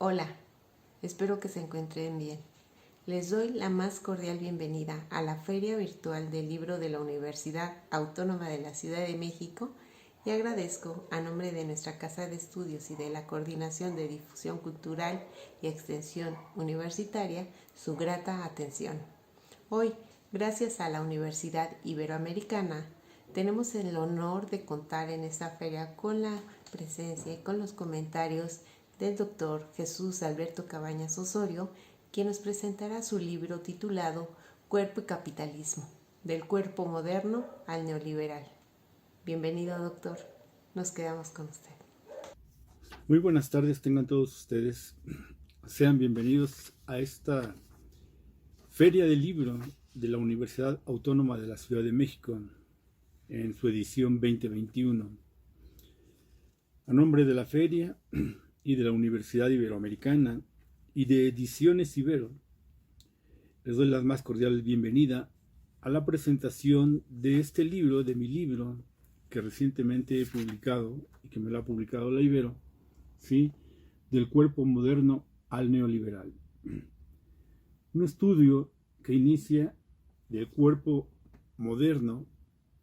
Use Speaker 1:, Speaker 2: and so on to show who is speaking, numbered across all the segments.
Speaker 1: Hola, espero que se encuentren bien. Les doy la más cordial bienvenida a la Feria Virtual del Libro de la Universidad Autónoma de la Ciudad de México y agradezco, a nombre de nuestra Casa de Estudios y de la Coordinación de Difusión Cultural y Extensión Universitaria, su grata atención. Hoy, gracias a la Universidad Iberoamericana, tenemos el honor de contar en esta feria con la presencia y con los comentarios del doctor Jesús Alberto Cabañas Osorio, quien nos presentará su libro titulado Cuerpo y Capitalismo, del cuerpo moderno al neoliberal. Bienvenido, doctor. Nos quedamos con usted.
Speaker 2: Muy buenas tardes, tengan todos ustedes. Sean bienvenidos a esta Feria del Libro de la Universidad Autónoma de la Ciudad de México en su edición 2021. A nombre de la feria y de la Universidad Iberoamericana y de Ediciones Ibero, les doy la más cordial bienvenida a la presentación de este libro, de mi libro, que recientemente he publicado y que me lo ha publicado la Ibero, ¿sí? Del cuerpo moderno al neoliberal. Un estudio que inicia del cuerpo moderno,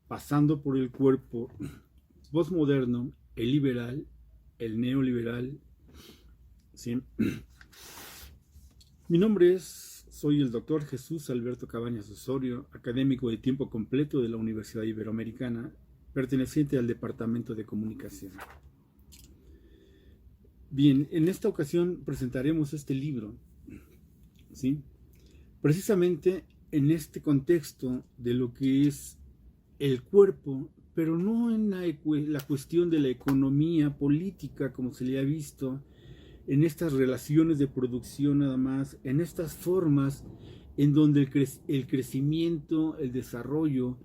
Speaker 2: pasando por el cuerpo postmoderno, el liberal, el neoliberal, ¿sí? Mi nombre soy el doctor Jesús Alberto Cabañas Osorio, académico de tiempo completo de la Universidad Iberoamericana, perteneciente al Departamento de Comunicación. Bien, en esta ocasión presentaremos este libro, ¿sí? Precisamente en este contexto de lo que es el cuerpo, pero no en la cuestión de la economía política como se le ha visto, en estas relaciones de producción nada más, en estas formas en donde el crecimiento, el desarrollo,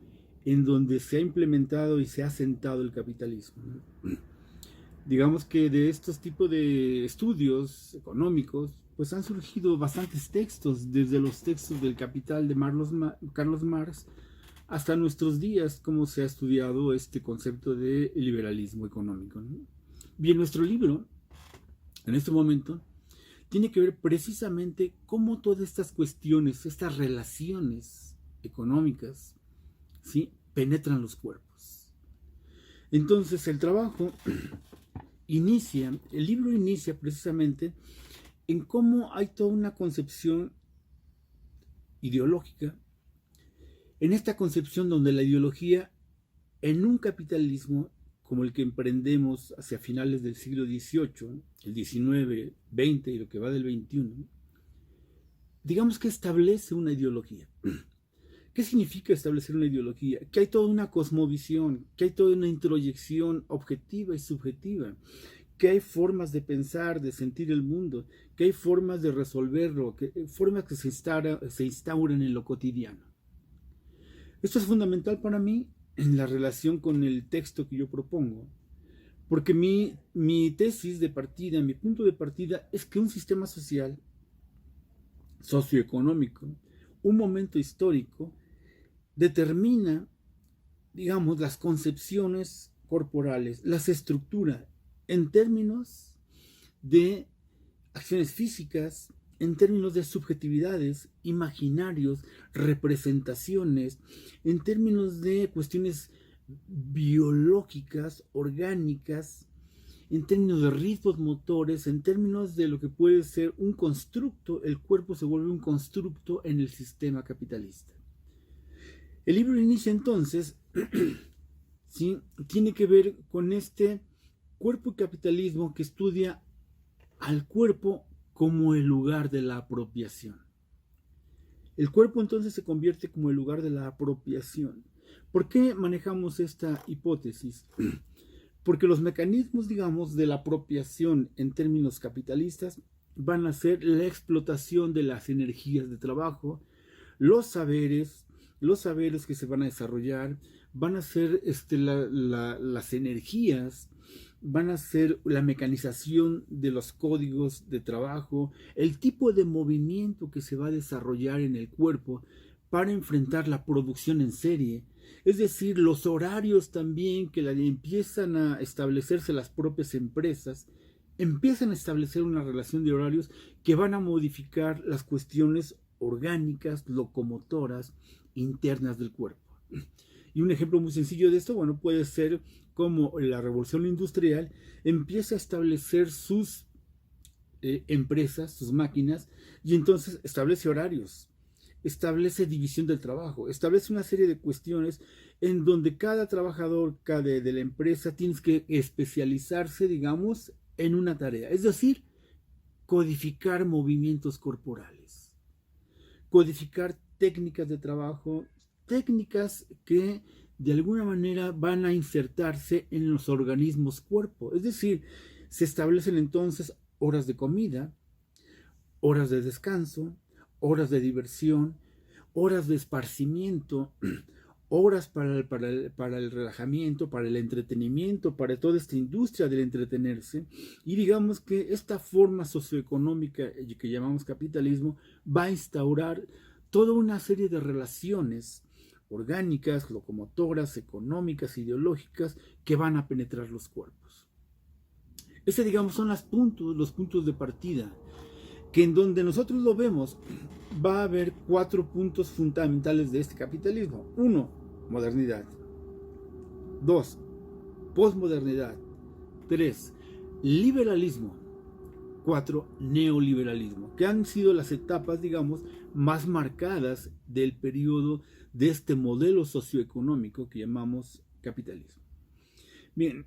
Speaker 2: en donde se ha implementado y se ha asentado el capitalismo. Digamos que de estos tipos de estudios económicos, pues han surgido bastantes textos, desde los textos del Capital de Carlos Marx hasta nuestros días, como se ha estudiado este concepto de liberalismo económico, ¿no? Bien, nuestro libro, en este momento, tiene que ver precisamente cómo todas estas cuestiones, estas relaciones económicas, ¿sí?, penetran los cuerpos. Entonces, el trabajo el libro inicia precisamente en cómo hay toda una concepción ideológica, en esta concepción donde la ideología en un capitalismo como el que emprendemos hacia finales del siglo XVIII, el XIX, XX y lo que va del XXI, digamos que establece una ideología. ¿Qué significa establecer una ideología? Que hay toda una cosmovisión, que hay toda una introyección objetiva y subjetiva, que hay formas de pensar, de sentir el mundo, que hay formas de resolverlo, formas que se instauran en lo cotidiano. Esto es fundamental para mí en la relación con el texto que yo propongo, porque mi tesis de partida, mi punto de partida es que un sistema social, socioeconómico, un momento histórico, determina, digamos, las concepciones corporales, las estructura en términos de acciones físicas, en términos de subjetividades, imaginarios, representaciones, en términos de cuestiones biológicas, orgánicas, en términos de ritmos motores, en términos de lo que puede ser un constructo. El cuerpo se vuelve un constructo en el sistema capitalista. El libro inicia entonces, ¿sí?, tiene que ver con este cuerpo y capitalismo que estudia al cuerpo como el lugar de la apropiación. El cuerpo entonces se convierte como el lugar de la apropiación. ¿Por qué manejamos esta hipótesis? Porque los mecanismos, digamos, de la apropiación en términos capitalistas van a ser la explotación de las energías de trabajo, los saberes que se van a desarrollar, van a ser las energías, van a ser la mecanización de los códigos de trabajo, el tipo de movimiento que se va a desarrollar en el cuerpo para enfrentar la producción en serie. Es decir, los horarios también que empiezan a establecerse las propias empresas empiezan a establecer una relación de horarios que van a modificar las cuestiones orgánicas, locomotoras, internas del cuerpo. Y un ejemplo muy sencillo de esto, bueno, puede ser como la revolución industrial empieza a establecer sus empresas, sus máquinas, y entonces establece horarios, establece división del trabajo, establece una serie de cuestiones en donde cada trabajador de la empresa tiene que especializarse, digamos, en una tarea, es decir, codificar movimientos corporales, codificar técnicas de trabajo, técnicas que de alguna manera van a insertarse en los organismos cuerpo, es decir, se establecen entonces horas de comida, horas de descanso, horas de diversión, horas de esparcimiento, horas para el relajamiento, para el entretenimiento, para toda esta industria del entretenerse. Y digamos que esta forma socioeconómica que llamamos capitalismo va a instaurar toda una serie de relaciones orgánicas, locomotoras, económicas, ideológicas, que van a penetrar los cuerpos. Ese, digamos, son los puntos de partida, que en donde nosotros lo vemos, va a haber 4 puntos fundamentales de este capitalismo. 1, modernidad. 2, posmodernidad. 3, liberalismo. 4, neoliberalismo, que han sido las etapas, digamos, más marcadas del periodo de este modelo socioeconómico que llamamos capitalismo. Bien,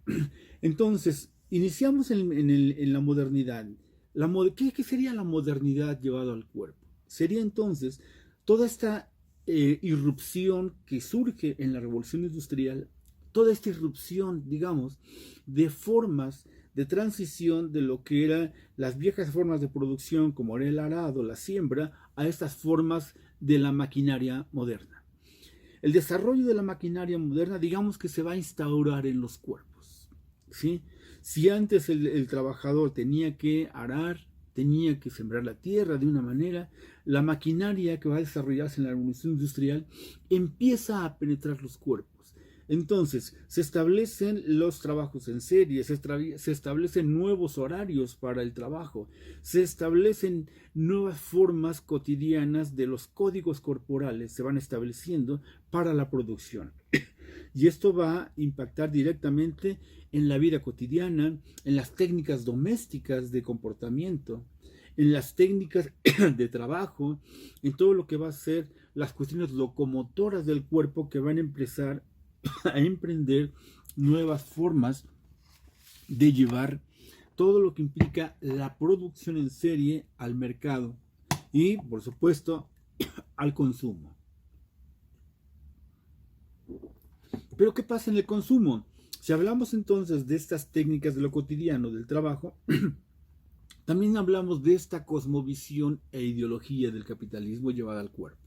Speaker 2: entonces, iniciamos en la modernidad. ¿Qué sería la modernidad llevada al cuerpo? Sería entonces toda esta irrupción que surge en la revolución industrial, toda esta irrupción, digamos, de formas de transición de lo que eran las viejas formas de producción, como era el arado, la siembra, a estas formas de la maquinaria moderna. El desarrollo de la maquinaria moderna, digamos que se va a instaurar en los cuerpos, ¿sí? Si antes el trabajador tenía que arar, tenía que sembrar la tierra de una manera, la maquinaria que va a desarrollarse en la revolución industrial empieza a penetrar los cuerpos. Entonces, se establecen los trabajos en serie, se establecen nuevos horarios para el trabajo, se establecen nuevas formas cotidianas de los códigos corporales, se van estableciendo para la producción. Y esto va a impactar directamente en la vida cotidiana, en las técnicas domésticas de comportamiento, en las técnicas de trabajo, en todo lo que va a ser las cuestiones locomotoras del cuerpo que van a empezar a emprender nuevas formas de llevar todo lo que implica la producción en serie al mercado y, por supuesto, al consumo. Pero ¿qué pasa en el consumo? Si hablamos entonces de estas técnicas de lo cotidiano, del trabajo, también hablamos de esta cosmovisión e ideología del capitalismo llevada al cuerpo.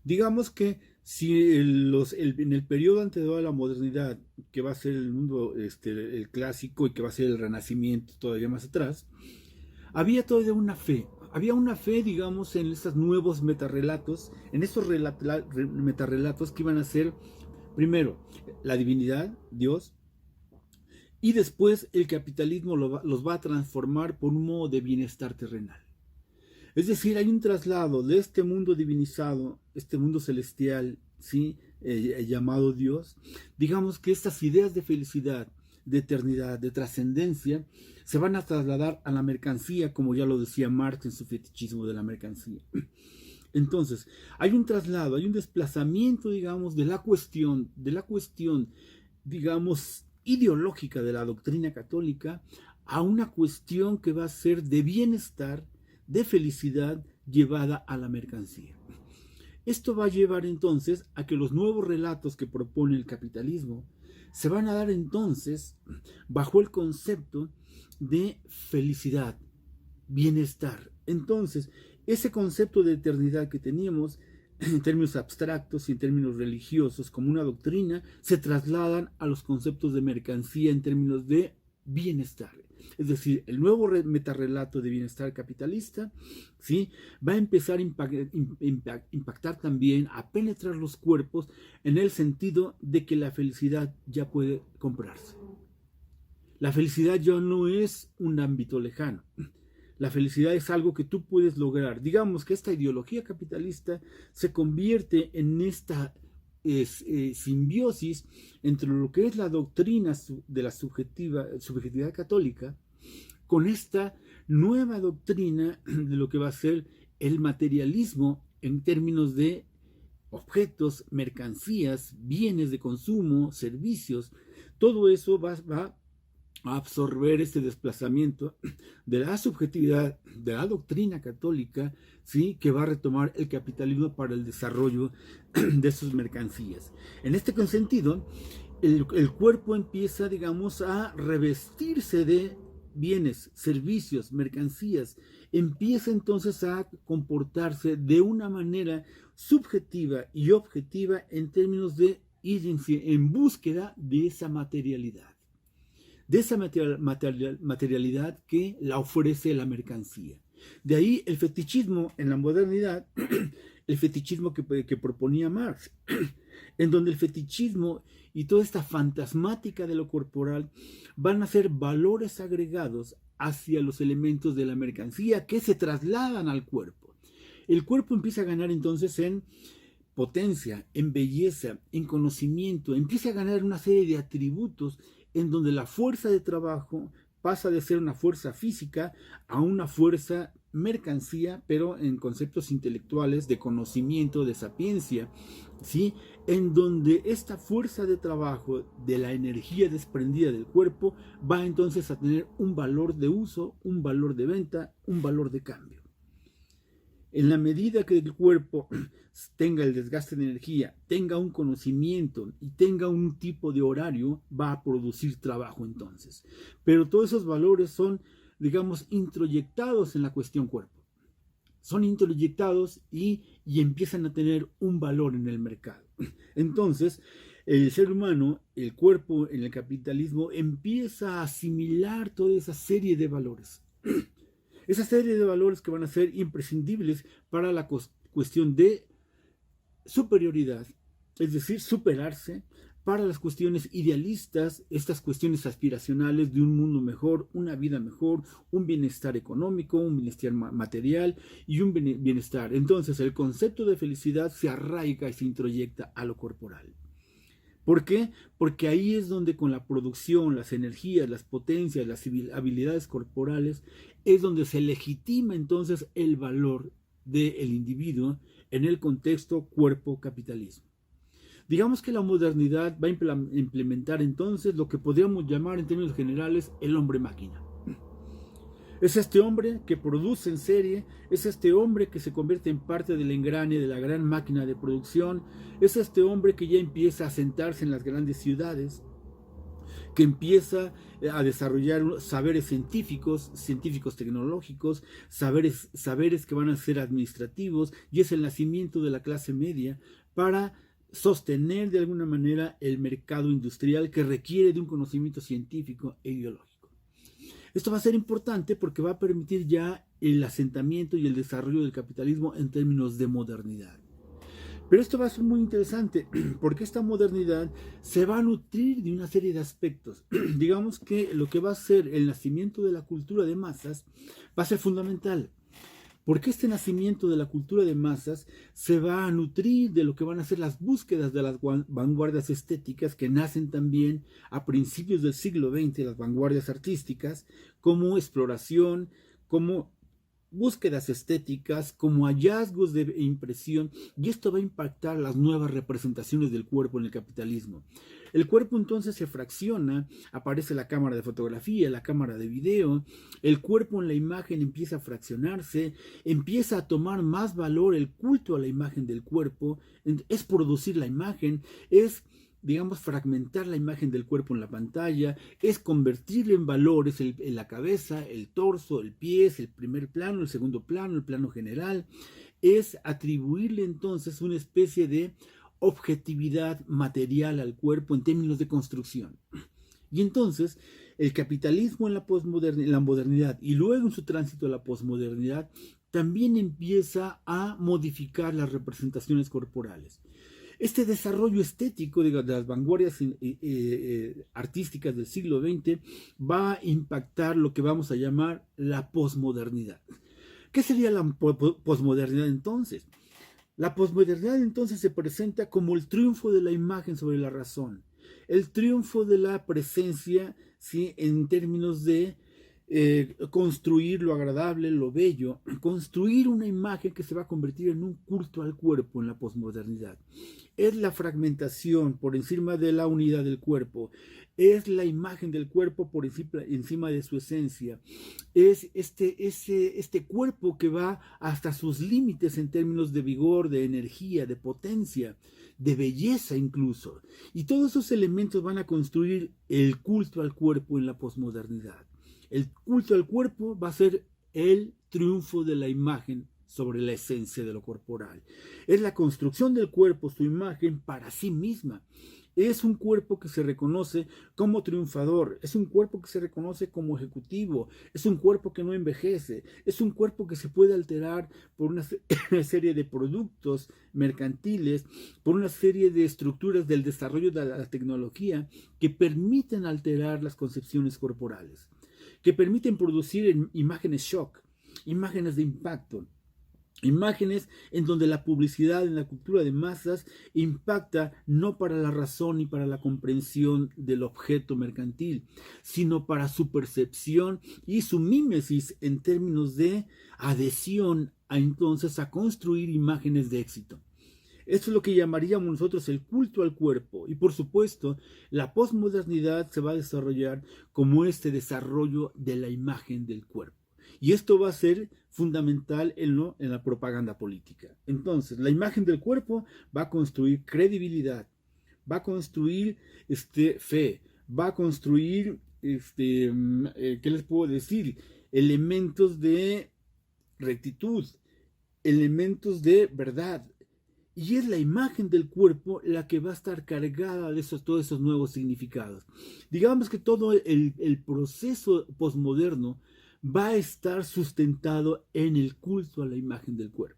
Speaker 2: Digamos que si en el periodo anterior a la modernidad, que va a ser el mundo el clásico y que va a ser el renacimiento todavía más atrás, había todavía una fe. Había una fe, digamos, en estos nuevos metarrelatos, en estos metarrelatos que iban a ser, primero, la divinidad, Dios, y después el capitalismo los va a transformar por un modo de bienestar terrenal. Es decir, hay un traslado de este mundo divinizado, este mundo celestial, ¿sí? Llamado Dios. Digamos que estas ideas de felicidad, de eternidad, de trascendencia, se van a trasladar a la mercancía, como ya lo decía Marx en su fetichismo de la mercancía. Entonces, hay un traslado, hay un desplazamiento, digamos, de la cuestión, digamos, ideológica de la doctrina católica a una cuestión que va a ser de bienestar, de felicidad llevada a la mercancía. Esto va a llevar entonces a que los nuevos relatos que propone el capitalismo se van a dar entonces bajo el concepto de felicidad, bienestar. Entonces, ese concepto de eternidad que teníamos en términos abstractos y en términos religiosos como una doctrina, se trasladan a los conceptos de mercancía en términos de bienestar. Es decir, el nuevo metarrelato de bienestar capitalista, ¿sí?, va a empezar a impactar también, a penetrar los cuerpos en el sentido de que la felicidad ya puede comprarse. La felicidad ya no es un ámbito lejano. La felicidad es algo que tú puedes lograr. Digamos que esta ideología capitalista se convierte en esta simbiosis entre lo que es la doctrina de la subjetividad católica con esta nueva doctrina de lo que va a ser el materialismo en términos de objetos, mercancías, bienes de consumo, servicios. Todo eso va a absorber este desplazamiento de la subjetividad, de la doctrina católica, ¿sí?, que va a retomar el capitalismo para el desarrollo de sus mercancías. En este sentido, el cuerpo empieza, digamos, a revestirse de bienes, servicios, mercancías, empieza entonces a comportarse de una manera subjetiva y objetiva en términos de ir en búsqueda de esa materialidad, materialidad que la ofrece la mercancía. De ahí el fetichismo en la modernidad, el fetichismo que proponía Marx, en donde el fetichismo y toda esta fantasmática de lo corporal van a ser valores agregados hacia los elementos de la mercancía que se trasladan al cuerpo. El cuerpo empieza a ganar entonces en potencia, en belleza, en conocimiento, empieza a ganar una serie de atributos en donde la fuerza de trabajo pasa de ser una fuerza física a una fuerza mercancía, pero en conceptos intelectuales de conocimiento, de sapiencia, ¿sí?, en donde esta fuerza de trabajo de la energía desprendida del cuerpo va entonces a tener un valor de uso, un valor de venta, un valor de cambio. En la medida que el cuerpo tenga el desgaste de energía, tenga un conocimiento y tenga un tipo de horario, va a producir trabajo entonces. Pero todos esos valores son, digamos, introyectados en la cuestión cuerpo. Son introyectados y empiezan a tener un valor en el mercado. Entonces, el ser humano, el cuerpo en el capitalismo, empieza a asimilar toda esa serie de valores. Esa serie de valores que van a ser imprescindibles para la cuestión de superioridad, es decir, superarse, para las cuestiones idealistas, estas cuestiones aspiracionales de un mundo mejor, una vida mejor, un bienestar económico, un bienestar material y un bienestar. Entonces el concepto de felicidad se arraiga y se introyecta a lo corporal. ¿Por qué? Porque ahí es donde con la producción, las energías, las potencias, las habilidades corporales, es donde se legitima entonces el valor del individuo en el contexto cuerpo-capitalismo. Digamos que la modernidad va a implementar entonces lo que podríamos llamar en términos generales el hombre-máquina. Es este hombre que produce en serie, es este hombre que se convierte en parte del engrane de la gran máquina de producción, es este hombre que ya empieza a sentarse en las grandes ciudades, que empieza a desarrollar saberes científicos tecnológicos, saberes que van a ser administrativos, y es el nacimiento de la clase media para sostener de alguna manera el mercado industrial que requiere de un conocimiento científico e ideológico. Esto va a ser importante porque va a permitir ya el asentamiento y el desarrollo del capitalismo en términos de modernidad. Pero esto va a ser muy interesante porque esta modernidad se va a nutrir de una serie de aspectos. Digamos que lo que va a ser el nacimiento de la cultura de masas va a ser fundamental. Porque este nacimiento de la cultura de masas se va a nutrir de lo que van a ser las búsquedas de las vanguardias estéticas que nacen también a principios del siglo XX, las vanguardias artísticas, como exploración, como búsquedas estéticas, como hallazgos de impresión, y esto va a impactar las nuevas representaciones del cuerpo en el capitalismo. El cuerpo entonces se fracciona, aparece la cámara de fotografía, la cámara de video, el cuerpo en la imagen empieza a fraccionarse, empieza a tomar más valor el culto a la imagen del cuerpo, es producir la imagen, es, digamos, fragmentar la imagen del cuerpo en la pantalla, es convertirlo en valores, en la cabeza, el torso, el pie, el primer plano, el segundo plano, el plano general, es atribuirle entonces una especie de objetividad material al cuerpo en términos de construcción. Y entonces el capitalismo en la modernidad y luego en su tránsito a la posmodernidad también empieza a modificar las representaciones corporales. Este desarrollo estético de las vanguardias artísticas del siglo XX va a impactar lo que vamos a llamar la posmodernidad. ¿Qué sería la posmodernidad entonces? La posmodernidad entonces se presenta como el triunfo de la imagen sobre la razón, el triunfo de la presencia, ¿sí?, en términos de construir lo agradable, lo bello, construir una imagen que se va a convertir en un culto al cuerpo en la posmodernidad. Es la fragmentación por encima de la unidad del cuerpo, es la imagen del cuerpo por encima de su esencia, es este cuerpo que va hasta sus límites en términos de vigor, de energía, de potencia, de belleza incluso. Y todos esos elementos van a construir el culto al cuerpo en la posmodernidad. El culto al cuerpo va a ser el triunfo de la imagen sobre la esencia de lo corporal. Es la construcción del cuerpo, su imagen para sí misma. Es un cuerpo que se reconoce como triunfador, es un cuerpo que se reconoce como ejecutivo, es un cuerpo que no envejece, es un cuerpo que se puede alterar por una serie de productos mercantiles, por una serie de estructuras del desarrollo de la tecnología que permiten alterar las concepciones corporales, que permiten producir imágenes shock, imágenes de impacto, imágenes en donde la publicidad en la cultura de masas impacta no para la razón ni para la comprensión del objeto mercantil, sino para su percepción y su mímesis en términos de adhesión entonces a construir imágenes de éxito. Esto es lo que llamaríamos nosotros el culto al cuerpo. Y por supuesto, la posmodernidad se va a desarrollar como este desarrollo de la imagen del cuerpo. Y esto va a ser fundamental en la propaganda política. Entonces, la imagen del cuerpo va a construir credibilidad, va a construir fe, va a construir, ¿qué les puedo decir? Elementos de rectitud, elementos de verdad. Y es la imagen del cuerpo la que va a estar cargada de todos esos nuevos significados. Digamos que todo el proceso posmoderno va a estar sustentado en el culto a la imagen del cuerpo.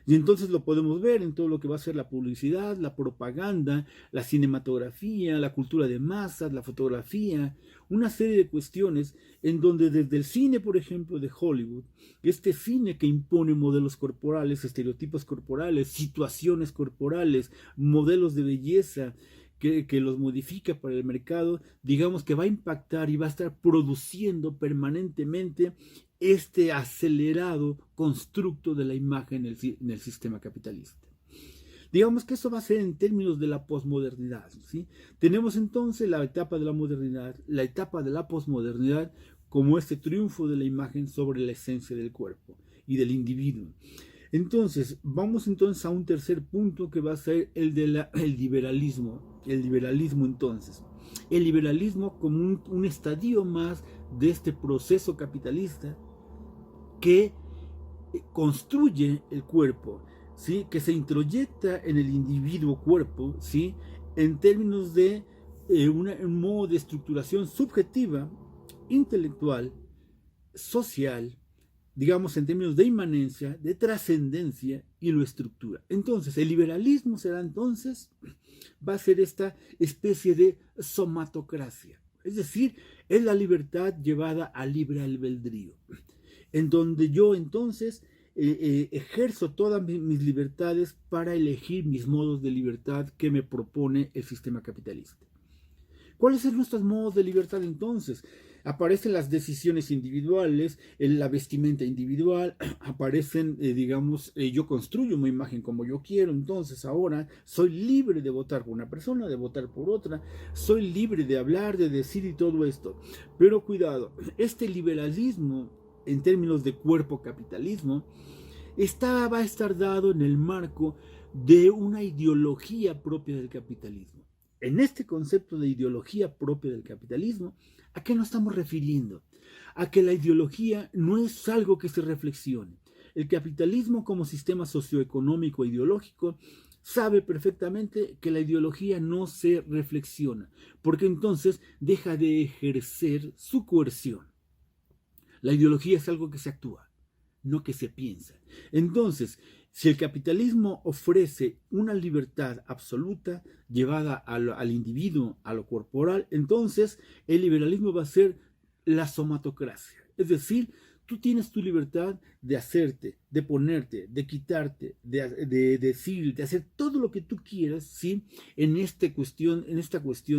Speaker 2: Y entonces lo podemos ver en todo lo que va a ser la publicidad, la propaganda, la cinematografía, la cultura de masas, la fotografía, una serie de cuestiones en donde desde el cine, por ejemplo, de Hollywood, este cine que impone modelos corporales, estereotipos corporales, situaciones corporales, modelos de belleza, que los modifica para el mercado, digamos que va a impactar y va a estar produciendo permanentemente este acelerado constructo de la imagen en el sistema capitalista. Digamos que eso va a ser en términos de la posmodernidad, ¿sí? Tenemos entonces la etapa de la modernidad, la etapa de la posmodernidad como este triunfo de la imagen sobre la esencia del cuerpo y del individuo. Entonces, vamos entonces a un tercer punto que va a ser el liberalismo. El liberalismo entonces. El liberalismo como un estadio más de este proceso capitalista que construye el cuerpo, ¿sí?, que se introyecta en el individuo cuerpo, ¿sí?, en términos de un modo de estructuración subjetiva, intelectual, social, digamos en términos de inmanencia, de trascendencia, y lo estructura. Entonces, el liberalismo será entonces, va a ser esta especie de somatocracia, es decir, es la libertad llevada a libre albedrío, en donde yo entonces ejerzo todas mis libertades para elegir mis modos de libertad que me propone el sistema capitalista. ¿Cuáles son nuestros modos de libertad entonces? Aparecen las decisiones individuales, la vestimenta individual, aparecen, yo construyo mi imagen como yo quiero, entonces ahora soy libre de votar por una persona, de votar por otra, soy libre de hablar, de decir y todo esto. Pero cuidado, este liberalismo en términos de cuerpo capitalismo va a estar dado en el marco de una ideología propia del capitalismo. En este concepto de ideología propia del capitalismo, ¿a qué nos estamos refiriendo? A que la ideología no es algo que se reflexione. El capitalismo como sistema socioeconómico e ideológico sabe perfectamente que la ideología no se reflexiona, porque entonces deja de ejercer su coerción. La ideología es algo que se actúa, no que se piensa. Entonces, Si el capitalismo ofrece una libertad absoluta llevada al individuo, a lo corporal, entonces el liberalismo va a ser la somatocracia. Es decir, tú tienes tu libertad de hacerte, de ponerte, de quitarte, de decir, de hacer todo lo que tú quieras, ¿sí? En esta cuestión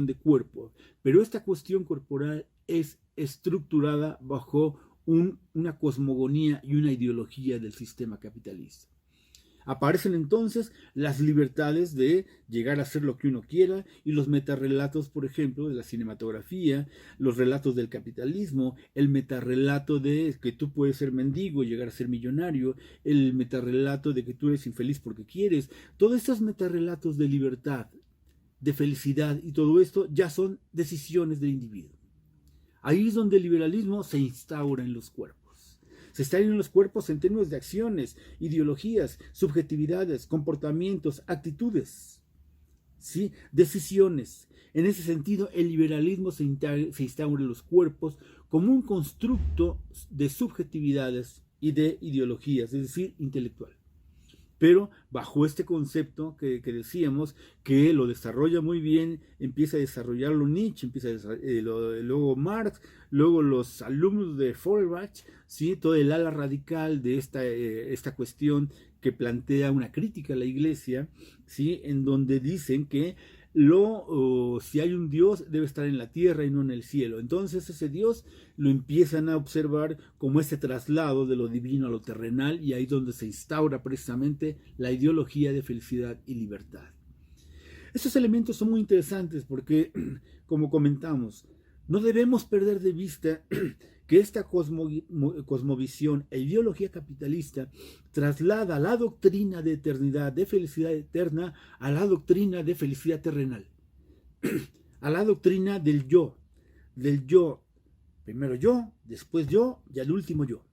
Speaker 2: de cuerpo. Pero esta cuestión corporal es estructurada bajo una cosmogonía y una ideología del sistema capitalista. Aparecen entonces las libertades de llegar a hacer lo que uno quiera y los metarrelatos, por ejemplo, de la cinematografía, los relatos del capitalismo, el metarrelato de que tú puedes ser mendigo y llegar a ser millonario, el metarrelato de que tú eres infeliz porque quieres. Todos estos metarrelatos de libertad, de felicidad y todo esto ya son decisiones del individuo. Ahí es donde el liberalismo se instaura en los cuerpos. Se instauran en los cuerpos en términos de acciones, ideologías, subjetividades, comportamientos, actitudes, ¿sí? Decisiones. En ese sentido, el liberalismo se instaura en los cuerpos como un constructo de subjetividades y de ideologías, es decir, intelectual. Pero bajo este concepto que decíamos, que lo desarrolla muy bien, empieza a desarrollarlo Nietzsche, luego Marx, luego los alumnos de Feuerbach, ¿sí? Todo el ala radical de esta cuestión que plantea una crítica a la Iglesia, ¿sí? En donde dicen que si hay un Dios debe estar en la tierra y no en el cielo. Entonces ese Dios lo empiezan a observar como ese traslado de lo divino a lo terrenal, y ahí es donde se instaura precisamente la ideología de felicidad y libertad. Estos elementos son muy interesantes porque, como comentamos, no debemos perder de vista que esta cosmovisión e ideología capitalista traslada la doctrina de eternidad, de felicidad eterna, a la doctrina de felicidad terrenal, a la doctrina del yo, primero yo, después yo y al último yo.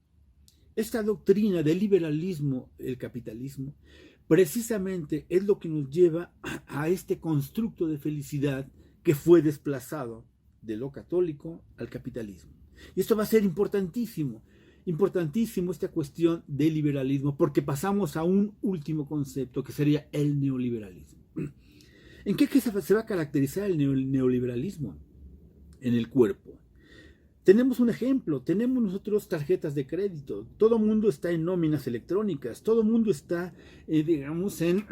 Speaker 2: Esta doctrina del liberalismo, el capitalismo, precisamente es lo que nos lleva a este constructo de felicidad que fue desplazado de lo católico al capitalismo. Y esto va a ser importantísimo esta cuestión del liberalismo, porque pasamos a un último concepto que sería el neoliberalismo. ¿En qué se va a caracterizar el neoliberalismo? En el cuerpo. Tenemos un ejemplo, tenemos nosotros tarjetas de crédito, todo el mundo está en nóminas electrónicas, todo el mundo está, digamos, en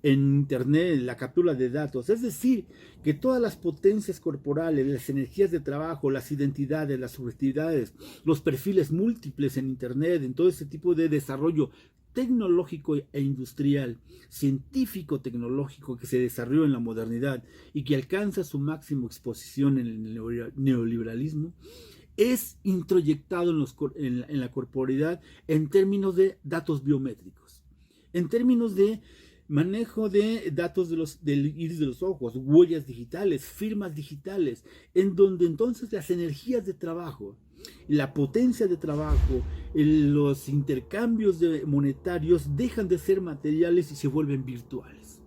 Speaker 2: internet, en la captura de datos. Es decir, que todas las potencias corporales, las energías de trabajo, las identidades, las subjetividades, los perfiles múltiples en internet, en todo ese tipo de desarrollo tecnológico e industrial, científico tecnológico que se desarrolló en la modernidad y que alcanza su máxima exposición en el neoliberalismo, es introyectado en la corporeidad en términos de datos biométricos, en términos de manejo de datos del iris de los ojos, huellas digitales, firmas digitales, en donde entonces las energías de trabajo, la potencia de trabajo, los intercambios monetarios dejan de ser materiales y se vuelven virtuales.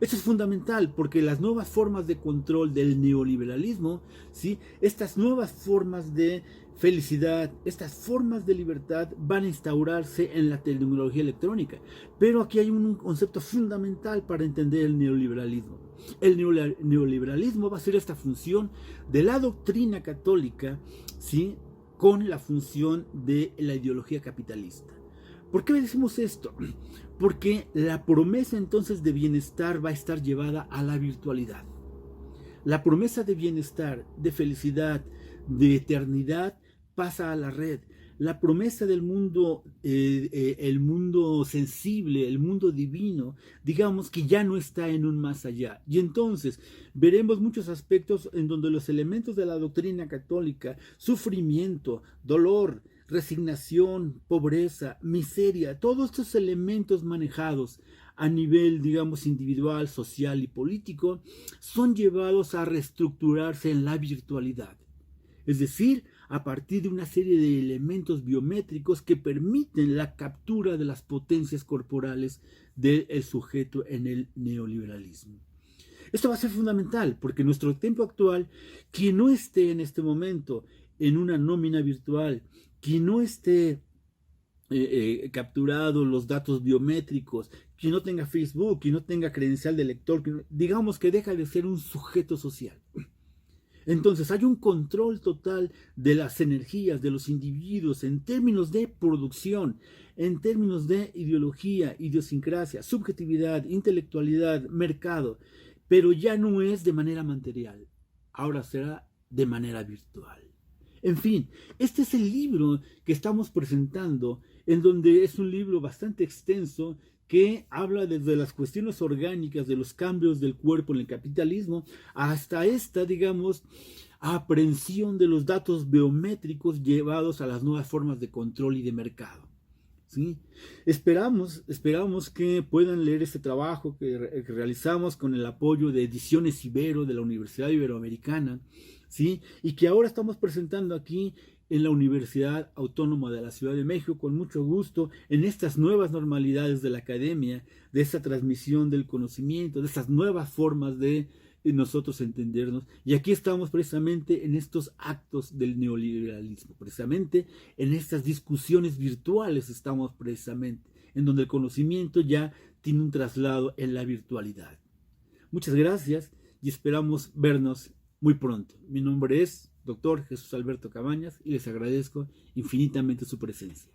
Speaker 2: Esto es fundamental porque las nuevas formas de control del neoliberalismo, ¿sí? Estas nuevas formas de felicidad, estas formas de libertad van a instaurarse en la tecnología electrónica. Pero aquí hay un concepto fundamental para entender el neoliberalismo. El neoliberalismo va a ser esta función de la doctrina católica, ¿sí? Con la función de la ideología capitalista. ¿Por qué decimos esto? Porque la promesa entonces de bienestar va a estar llevada a la virtualidad. La promesa de bienestar, de felicidad, de eternidad pasa a la red. La promesa del mundo, el mundo sensible, el mundo divino, digamos que ya no está en un más allá. Y entonces veremos muchos aspectos en donde los elementos de la doctrina católica, sufrimiento, dolor, resignación, pobreza, miseria, todos estos elementos manejados a nivel, digamos, individual, social y político, son llevados a reestructurarse en la virtualidad. Es decir, a partir de una serie de elementos biométricos que permiten la captura de las potencias corporales del sujeto en el neoliberalismo. Esto va a ser fundamental porque en nuestro tiempo actual, quien no esté en este momento en una nómina virtual, quien no esté capturado los datos biométricos, quien no tenga Facebook, quien no tenga credencial de lector, digamos que deja de ser un sujeto social. Entonces hay un control total de las energías de los individuos en términos de producción, en términos de ideología, idiosincrasia, subjetividad, intelectualidad, mercado, pero ya no es de manera material, ahora será de manera virtual. En fin, este es el libro que estamos presentando, en donde es un libro bastante extenso que habla desde las cuestiones orgánicas de los cambios del cuerpo en el capitalismo hasta esta, digamos, aprehensión de los datos biométricos llevados a las nuevas formas de control y de mercado. ¿Sí? Esperamos que puedan leer este trabajo que realizamos con el apoyo de Ediciones Ibero de la Universidad Iberoamericana, ¿sí? Y que ahora estamos presentando aquí en la Universidad Autónoma de la Ciudad de México con mucho gusto en estas nuevas normalidades de la academia, de esta transmisión del conocimiento, de estas nuevas formas de nosotros entendernos. Y aquí estamos precisamente en estos actos del neoliberalismo, precisamente en estas discusiones virtuales estamos precisamente, en donde el conocimiento ya tiene un traslado en la virtualidad. Muchas gracias y esperamos vernos muy pronto. Mi nombre es Dr. Jesús Alberto Cabañas y les agradezco infinitamente su presencia.